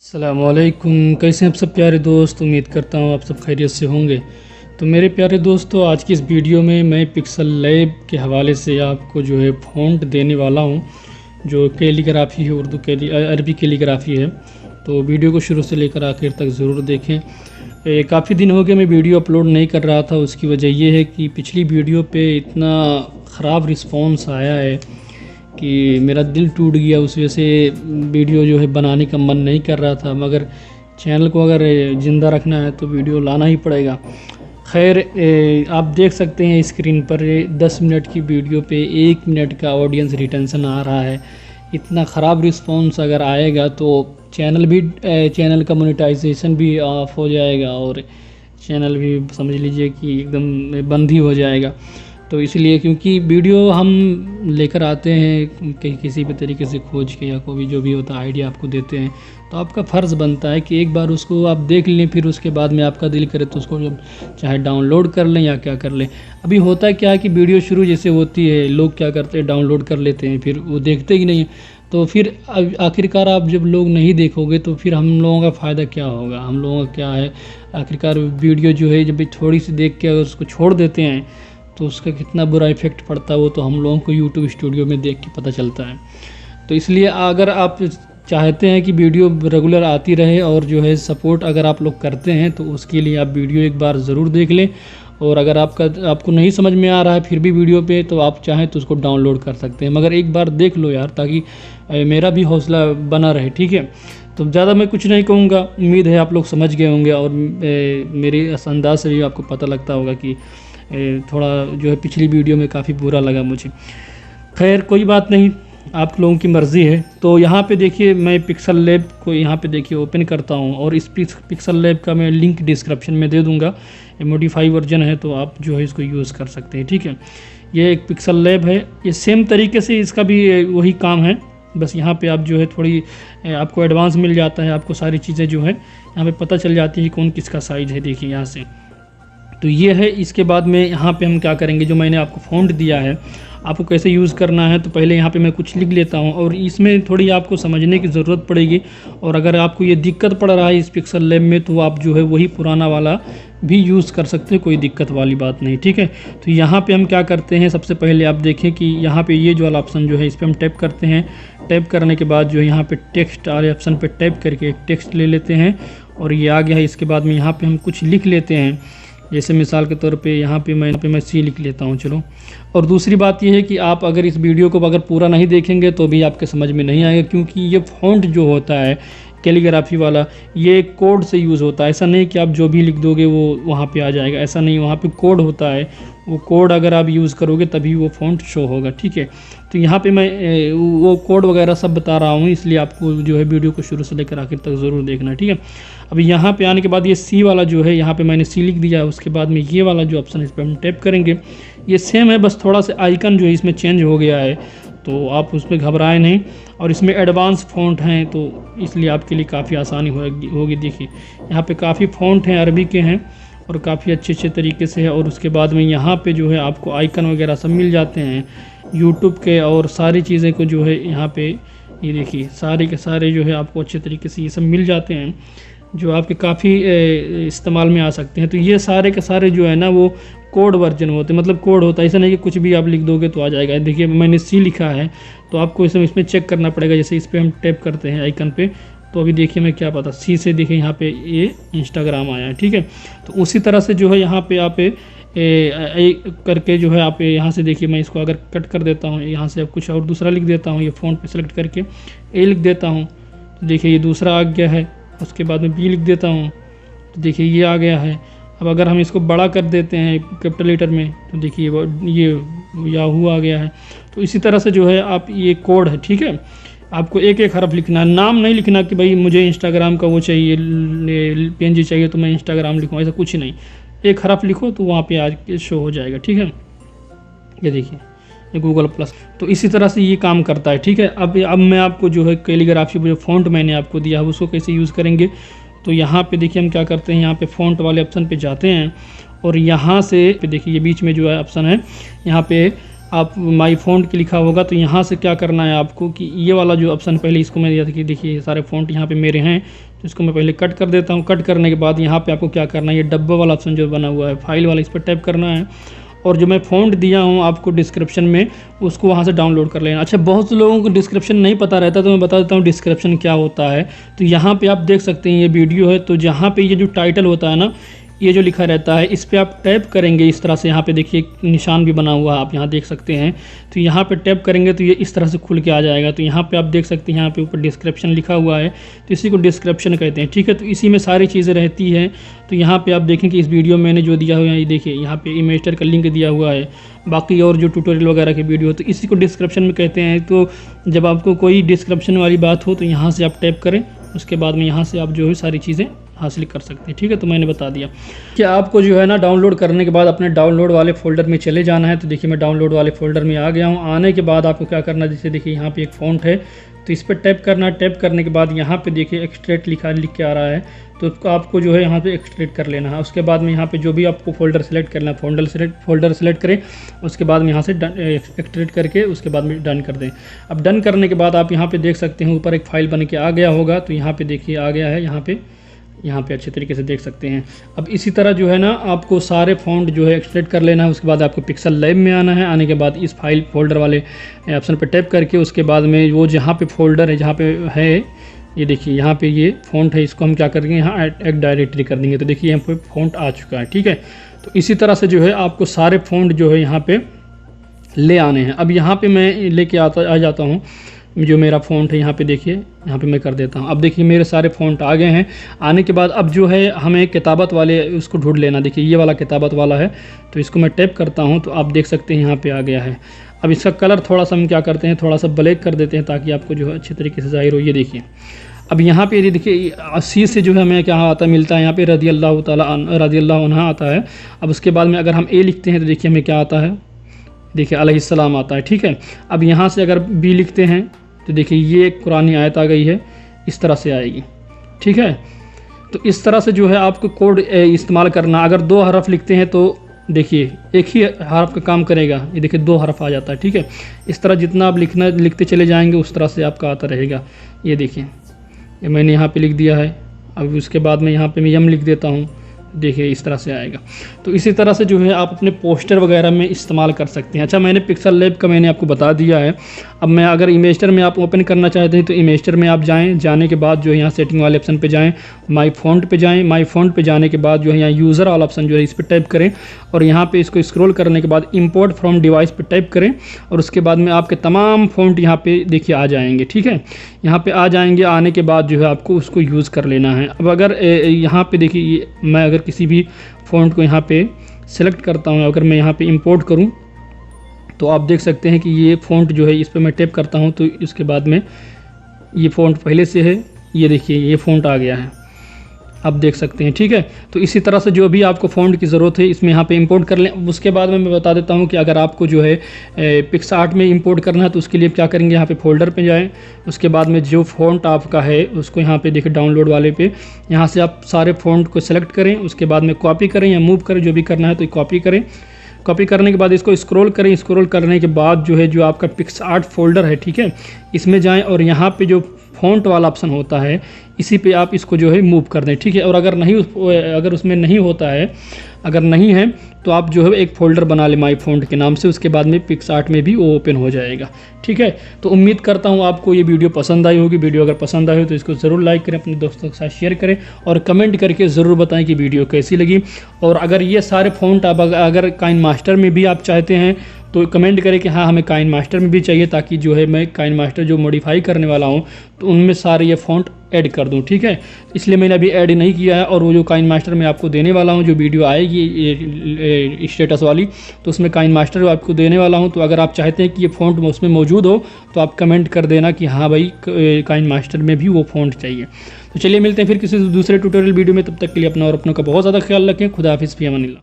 अस्सलामुअलैकुम। कैसे हैं आप सब प्यारे दोस्त। उम्मीद करता हूँ आप सब खैरियत से होंगे। तो मेरे प्यारे दोस्तों, आज की इस वीडियो में मैं पिक्सल लैब के हवाले से आपको जो है फ़ॉन्ट देने वाला हूँ, जो कैलीग्राफी है, अरबी कैलीग्राफी है। तो वीडियो को शुरू से लेकर आखिर तक ज़रूर देखें। काफ़ी दिन हो गए मैं वीडियो अपलोड नहीं कर रहा था। उसकी वजह ये है कि पिछली वीडियो पे इतना ख़राब रिस्पॉन्स आया है कि मेरा दिल टूट गया। उस वजह से वीडियो जो है बनाने का मन नहीं कर रहा था, मगर चैनल को अगर ज़िंदा रखना है तो वीडियो लाना ही पड़ेगा। खैर, आप देख सकते हैं स्क्रीन पर 10 मिनट की वीडियो पे 1 मिनट का ऑडियंस रिटेंशन आ रहा है। इतना ख़राब रिस्पॉन्स अगर आएगा तो चैनल का मोनेटाइजेशन भी ऑफ हो जाएगा और चैनल भी समझ लीजिए कि एकदम बंद ही हो जाएगा। तो इसलिए, क्योंकि वीडियो हम लेकर आते हैं किसी भी तरीके से खोज के या कोई जो भी होता है आइडिया आपको देते हैं, तो आपका फ़र्ज़ बनता है कि एक बार उसको आप देख लें, फिर उसके बाद में आपका दिल करे तो उसको जब चाहे डाउनलोड कर लें या क्या कर लें। अभी होता क्या है कि वीडियो शुरू जैसे होती है, लोग क्या करते हैं, डाउनलोड कर लेते हैं, फिर वो देखते ही नहीं है। तो फिर आखिरकार आप जब लोग नहीं देखोगे तो फिर हम लोगों का फ़ायदा क्या होगा। हम लोगों का क्या है, आखिरकार वीडियो जो है जब थोड़ी सी देख के अगर उसको छोड़ देते हैं तो उसका कितना बुरा इफ़ेक्ट पड़ता है वो तो हम लोगों को यूट्यूब स्टूडियो में देख के पता चलता है। तो इसलिए अगर आप चाहते हैं कि वीडियो रेगुलर आती रहे और जो है सपोर्ट अगर आप लोग करते हैं, तो उसके लिए आप वीडियो एक बार ज़रूर देख लें। और अगर आपको नहीं समझ में आ रहा है फिर भी वीडियो पे, तो आप चाहें तो उसको डाउनलोड कर सकते हैं, मगर एक बार देख लो यार, ताकि मेरा भी हौसला बना रहे। ठीक है, तो ज़्यादा मैं कुछ नहीं कहूँगा। उम्मीद है आप लोग समझ गए होंगे और मेरे इस अंदाज से भी आपको पता लगता होगा कि थोड़ा जो है पिछली वीडियो में काफ़ी बुरा लगा मुझे। खैर कोई बात नहीं, आप लोगों की मर्ज़ी है। तो यहाँ पे देखिए, मैं पिक्सल लैब को यहाँ पे देखिए ओपन करता हूँ और इस पिक्सल लैब का मैं लिंक डिस्क्रिप्शन में दे दूँगा। मॉडिफाई वर्जन है तो आप जो है इसको यूज़ कर सकते हैं। ठीक है, ये एक पिक्सल लैब है। ये सेम तरीके से इसका भी वही काम है, बस यहाँ पे आप जो है थोड़ी आपको एडवांस मिल जाता है। आपको सारी चीज़ें जो है यहाँ पे पता चल जाती है कौन किसका साइज़ है। देखिए यहाँ से, तो ये है। इसके बाद में यहाँ पे हम क्या करेंगे, जो मैंने आपको फ़ॉन्ट दिया है आपको कैसे यूज़ करना है, तो पहले यहाँ पे मैं कुछ लिख लेता हूँ और इसमें थोड़ी आपको समझने की ज़रूरत पड़ेगी। और अगर आपको ये दिक्कत पड़ रहा है इस पिक्सल लैब में, तो आप जो है वही पुराना वाला भी यूज़ कर सकते हैं, कोई दिक्कत वाली बात नहीं। ठीक है, तो यहाँ पे हम क्या करते हैं, सबसे पहले आप देखें कि यहाँ पे ये जो वाला ऑप्शन जो है इस पर हम टैप करते हैं। टैप करने के बाद जो है यहाँ पे टेक्स्ट वाले ऑप्शन पे टैप करके एक टेक्स्ट ले लेते हैं और ये आ गया है। इसके बाद में यहाँ पे हम कुछ लिख लेते हैं, जैसे मिसाल के तौर पे यहाँ पे मैं सी लिख लेता हूँ। चलो, और दूसरी बात ये है कि आप अगर इस वीडियो को अगर पूरा नहीं देखेंगे तो भी आपके समझ में नहीं आएगा, क्योंकि ये फ़ॉन्ट जो होता है कैलीग्राफी वाला, ये कोड से यूज़ होता है। ऐसा नहीं कि आप जो भी लिख दोगे वो वहाँ पे आ जाएगा, ऐसा नहीं। वहाँ पे कोड होता है, वो कोड अगर आप यूज़ करोगे तभी वो फ़ॉन्ट शो होगा। ठीक है, तो यहाँ पे मैं वो कोड वगैरह सब बता रहा हूँ, इसलिए आपको जो है वीडियो को शुरू से लेकर आखिर तक ज़रूर देखना। ठीक है, अभी यहाँ पे आने के बाद ये सी वाला जो है, यहाँ पे मैंने सी लिख दिया है। उसके बाद में ये वाला जो ऑप्शन है इस पर हम टैप करेंगे। ये सेम है, बस थोड़ा सा आइकन जो है इसमें चेंज हो गया है, तो आप उसमें घबराएं नहीं। और इसमें एडवांस फ़ॉन्ट हैं तो इसलिए आपके लिए काफ़ी आसानी होगी। देखिए यहाँ पे काफ़ी फ़ॉन्ट हैं, अरबी के हैं और काफ़ी अच्छे तरीके से है। और उसके बाद में यहाँ पे जो है आपको आइकन वगैरह सब मिल जाते हैं यूट्यूब के, और सारी चीज़ें को जो है यहाँ पे ये देखिए सारे के सारे जो है आपको अच्छे तरीके से ये सब मिल जाते हैं, जो आपके काफ़ी इस्तेमाल में आ सकते हैं। तो ये सारे के सारे जो है ना वो कोड वर्जन होते हैं, मतलब कोड होता है। ऐसा नहीं कि कुछ भी आप लिख दोगे तो आ जाएगा। देखिए मैंने सी लिखा है तो आपको इसमें चेक करना पड़ेगा। जैसे इस पर हम टैप करते हैं आइकन पे, तो अभी देखिए मैं क्या पता सी से देखिए यहाँ पे ये इंस्टाग्राम आया है। ठीक है, तो उसी तरह से जो है यहाँ पे आप करके जो है आप यहाँ से देखिए, मैं इसको अगर कट कर देता हूँ, यहाँ से अब कुछ और दूसरा लिख देता हूँ, ये फ़ॉन्ट पे सेलेक्ट करके ए लिख देता हूँ, तो देखिए ये दूसरा आ गया है। उसके बाद में बी लिख देता हूँ, तो देखिए ये आ गया है। अब अगर हम इसको बड़ा कर देते हैं कैपिटल लेटर में, तो देखिए ये याहू आ गया है। तो इसी तरह से जो है आप ये कोड है। ठीक है, आपको एक एक हरफ लिखना है, नाम नहीं लिखना कि भाई मुझे इंस्टाग्राम का वो चाहिए, PNG चाहिए तो मैं इंस्टाग्राम लिखूँ, ऐसा कुछ नहीं। एक हरफ लिखो तो वहाँ पे आज शो हो जाएगा। ठीक है, ये देखिए ये गूगल प्लस। तो इसी तरह से ये काम करता है। ठीक है, अब मैं आपको जो है कैलीग्राफी जो फ़ॉन्ट मैंने आपको दिया है उसको कैसे यूज़ करेंगे, तो यहाँ पे देखिए हम क्या करते हैं, यहाँ पे फ़ॉन्ट वाले ऑप्शन पे जाते हैं और यहाँ से देखिए ये बीच में जो है ऑप्शन है, यहाँ पे आप माई फ़ॉन्ट की लिखा होगा, तो यहाँ से क्या करना है आपको कि ये वाला जो ऑप्शन पहले इसको मैं दिया था कि देखिए सारे फ़ॉन्ट यहाँ पे मेरे हैं, तो इसको मैं पहले कट कर देता हूँ। कट करने के बाद यहाँ पे आपको क्या करना है, ये डब्बा वाला ऑप्शन जो बना हुआ है फाइल वाला, इस पर टैप करना है और जो मैं फ़ॉन्ट दिया हूँ आपको डिस्क्रिप्शन में, उसको वहाँ से डाउनलोड कर लेना। अच्छा, बहुत से लोगों को डिस्क्रिप्शन नहीं पता रहता, तो मैं बता देता हूँ डिस्क्रिप्शन क्या होता है। तो यहाँ पे आप देख सकते हैं ये वीडियो है, तो जहाँ पे ये जो टाइटल होता है ना, ये जो लिखा रहता है, इस पर आप टैप करेंगे इस तरह से। यहाँ पे देखिए निशान भी बना हुआ है, आप यहाँ देख सकते हैं। तो यहाँ पे टैप करेंगे तो ये इस तरह से खुल के आ जाएगा। तो यहाँ पे आप देख सकते हैं, यहाँ पे ऊपर डिस्क्रिप्शन लिखा हुआ है, तो इसी को डिस्क्रिप्शन कहते हैं, ठीक है। तो इसी में सारी चीज़ें रहती हैं। तो यहाँ पे आप देखें कि इस वीडियो में मैंने जो दिया हुआ है, ये देखिए यहाँ पे इमेजर का लिंक दिया हुआ है, बाकी और जो ट्यूटोरियल वगैरह की वीडियो, तो इसी को डिस्क्रिप्शन में कहते हैं। तो जब आपको कोई डिस्क्रिप्शन वाली बात हो तो यहाँ से आप टैप करें, उसके बाद में यहाँ से आप जो है सारी चीज़ें हासिल कर सकते हैं, ठीक है। तो मैंने बता दिया कि आपको जो है ना डाउनलोड करने के बाद अपने डाउनलोड वाले फ़ोल्डर में चले जाना है। तो देखिए मैं डाउनलोड वाले फ़ोल्डर में आ गया हूँ। आने के बाद आपको क्या करना है, जैसे देखिए यहाँ पे एक फ़ॉन्ट है, तो इस पर टैप करना है। टैप करने के बाद यहाँ पे देखिए एक्सट्रैक्ट लिख के आ रहा है, तो उसको आपको जो है यहाँ पे एक्सट्रैक्ट कर लेना है। उसके बाद में यहाँ पे जो भी आपको फ़ोल्डर सेलेक्ट करना है, फ़ोल्डर सेलेक्ट करें, उसके बाद में यहाँ से एक्सट्रैक्ट करके उसके बाद में डन कर दें। अब डन करने के बाद आप यहाँ पे देख सकते हैं ऊपर एक फ़ाइल बन के आ गया होगा। तो यहाँ पे देखिए आ गया है, यहाँ पे अच्छे तरीके से देख सकते हैं। अब इसी तरह जो है ना आपको सारे फ़ॉन्ट जो है एक्सट्रैक्ट कर लेना है। उसके बाद आपको पिक्सल लैब में आना है। आने के बाद इस फाइल फ़ोल्डर वाले ऑप्शन पर टैप करके उसके बाद में वो जहाँ पे फ़ोल्डर है, जहाँ पे है, ये देखिए यहाँ पे ये फ़ॉन्ट है, इसको हम क्या करेंगे, यहाँ एक डायरेक्टरी कर देंगे। तो देखिए यहाँ पे फ़ॉन्ट आ चुका है, ठीक है। तो इसी तरह से जो है आपको सारे फ़ॉन्ट जो है यहाँ पे ले आने हैं। अब यहाँ पे मैं लेके आ जाता हूँ, जो मेरा फ़ॉन्ट है यहाँ पे देखिए, यहाँ पे मैं कर देता हूँ। अब देखिए मेरे सारे फ़ॉन्ट आ गए हैं। आने के बाद अब जो है हमें किताबत वाले उसको ढूंढ लेना। देखिए ये वाला किताबत वाला है, तो इसको मैं टैप करता हूँ, तो आप देख सकते हैं यहाँ पे आ गया है। अब इसका कलर थोड़ा सा हम क्या करते हैं, थोड़ा सा ब्लैक कर देते हैं, ताकि आपको जो है अच्छे तरीके से ज़ाहिर हो। ये देखिए अब यहाँ पे देखिए 80 से जो है हमें क्या आता मिलता है, यहाँ पे रज़ी अल्लाह अन्हा आता है। अब उसके बाद में अगर हम ए लिखते हैं तो देखिए हमें क्या आता है, देखिए अलैहिस्सलाम आता है, ठीक है। अब यहाँ से अगर बी लिखते हैं तो देखिए ये एक कुरानी आयत आ गई है, इस तरह से आएगी, ठीक है। तो इस तरह से जो है आपको कोड इस्तेमाल करना। अगर 2 हरफ लिखते हैं तो देखिए एक ही हरफ का काम करेगा, ये देखिए 2 हरफ आ जाता है, ठीक है। इस तरह जितना आप लिखते चले जाएंगे उस तरह से आपका आता रहेगा। ये देखिए ये मैंने यहाँ पे लिख दिया है। अब उसके बाद में यहाँ पे मैं यम लिख देता हूँ, देखिए इस तरह से आएगा। तो इसी तरह से जो है आप अपने पोस्टर वगैरह में इस्तेमाल कर सकते हैं। अच्छा, मैंने पिक्सल लैब का मैंने आपको बता दिया है। अब मैं अगर इमेजर में आप ओपन करना चाहते हैं तो इमेजर में आप जाएं, जाने के बाद जो है यहाँ सेटिंग वाले ऑप्शन पे जाएं, माई फ़ॉन्ट पे जाएं। माई फ़ॉन्ट पे जाने के बाद जो है यहाँ यूज़र वाला ऑप्शन जो है इस पर टाइप करें और यहाँ पे इसको स्क्रॉल करने के बाद इंपोर्ट फ्रॉम डिवाइस पे टाइप करें और उसके बाद में आपके तमाम फ़ॉन्ट यहाँ पे देखिए आ जाएंगे, ठीक है। यहाँ पे आ जाएंगे, आने के बाद जो है आपको उसको यूज़ कर लेना है। अब अगर यहाँ पे देखिए मैं अगर किसी भी फ़ॉन्ट को यहाँ पे सेलेक्ट करता हूँ, अगर मैं यहाँ पे इंपोर्ट करूँ तो आप देख सकते हैं कि ये फ़ॉन्ट जो है इस पर मैं टैप करता हूँ तो इसके बाद में ये फ़ॉन्ट पहले से है, ये देखिए ये फ़ॉन्ट आ गया है, आप देख सकते हैं, ठीक है। तो इसी तरह से जो भी आपको फ़ॉन्ट की ज़रूरत है इसमें यहाँ पे इंपोर्ट कर लें। उसके बाद में मैं बता देता हूँ कि अगर आपको जो है पिक्सआर्ट में इंपोर्ट करना है तो उसके लिए क्या करेंगे, यहाँ पे फ़ोल्डर पे जाएं। उसके बाद में जो फ़ॉन्ट आपका है उसको यहाँ पे देखिए डाउनलोड वाले पे यहाँ से आप सारे फ़ॉन्ट को सेलेक्ट करें, उसके बाद में कॉपी करें या मूव करें, जो भी करना है तो कॉपी करें। कॉपी करने के बाद इसको स्क्रॉल करें, स्क्रॉल करने के बाद जो है जो आपका पिक्सआर्ट फ़ोल्डर है, ठीक है, इसमें जाएं और यहाँ पे जो फ़ॉन्ट वाला ऑप्शन होता है इसी पे आप इसको जो है मूव कर दें, ठीक है। और अगर उसमें नहीं होता है, अगर नहीं है तो आप जो है एक फ़ोल्डर बना लें माई फ़ॉन्ट के नाम से, उसके बाद में पिक्सआर्ट में भी वो ओपन हो जाएगा, ठीक है। तो उम्मीद करता हूँ आपको ये वीडियो पसंद आई होगी। वीडियो अगर पसंद आई हो तो इसको ज़रूर लाइक करें, अपने दोस्तों के साथ शेयर करें और कमेंट करके ज़रूर बताएं कि वीडियो कैसी लगी। और अगर ये सारे फ़ॉन्ट आप अगर काइन मास्टर में भी आप चाहते हैं तो कमेंट करें कि हाँ हमें काइन मास्टर में भी चाहिए, ताकि जो है मैं काइन मास्टर जो मॉडिफाई करने वाला हूँ तो उनमें सारे ये फ़ॉन्ट ऐड कर दूँ, ठीक है। इसलिए मैंने अभी ऐड नहीं किया है और वो जो काइन मास्टर मैं आपको देने वाला हूँ, जो वीडियो आएगी स्टेटस वाली, तो उसमें काइन मास्टर आपको देने वाला हूँ। तो अगर आप चाहते हैं कि ये फ़ॉन्ट उसमें मौजूद हो तो आप कमेंट कर देना कि हाँ भाई काइन मास्टर में भी वो फ़ॉन्ट चाहिए। तो चलिए मिलते हैं फिर किसी दूसरे ट्यूटोरियल वीडियो में, तब तक के लिए अपना और अपनों का बहुत ज़्यादा ख्याल रखें। खुदा हाफिज़, फ़ी अमान अल्लाह।